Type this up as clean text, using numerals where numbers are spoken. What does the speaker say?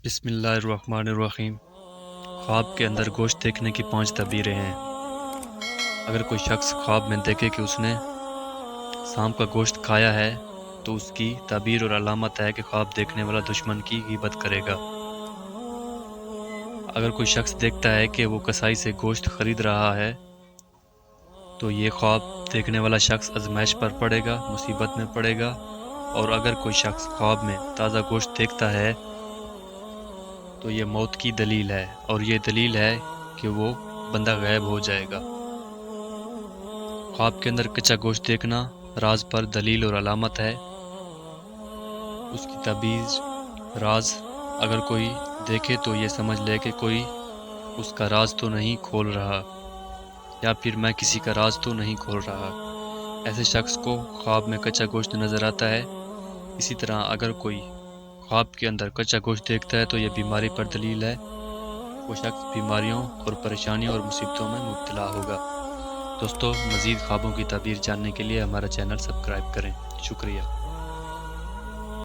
بسم اللہ الرحمن الرحیم۔ خواب کے اندر گوشت دیکھنے کی 5 تعبیریں ہیں۔ اگر کوئی شخص خواب میں دیکھے کہ اس نے سانپ کا گوشت کھایا ہے تو اس کی تعبیر اور علامت ہے کہ خواب دیکھنے والا دشمن کی غیبت کرے گا۔ اگر کوئی شخص دیکھتا ہے کہ وہ کسائی سے گوشت خرید رہا ہے تو یہ خواب دیکھنے والا شخص آزمائش پر پڑے گا، مصیبت میں پڑے گا۔ اور اگر کوئی شخص خواب میں تازہ گوشت دیکھتا ہے تو یہ موت کی دلیل ہے، اور یہ دلیل ہے کہ وہ بندہ غائب ہو جائے گا۔ خواب کے اندر کچا گوشت دیکھنا راز پر دلیل اور علامت ہے۔ اس کی تعبیر راز اگر کوئی دیکھے تو یہ سمجھ لے کہ کوئی اس کا راز تو نہیں کھول رہا، یا پھر میں کسی کا راز تو نہیں کھول رہا۔ ایسے شخص کو خواب میں کچا گوشت نظر آتا ہے۔ اسی طرح اگر کوئی خواب کے اندر کچا گوشت دیکھتا ہے تو یہ بیماری پر دلیل ہے۔ وہ شخص بیماریوں اور پریشانیوں اور مصیبتوں میں مبتلا ہوگا۔ دوستو، مزید خوابوں کی تعبیر جاننے کے لیے ہمارا چینل سبسکرائب کریں۔ شکریہ۔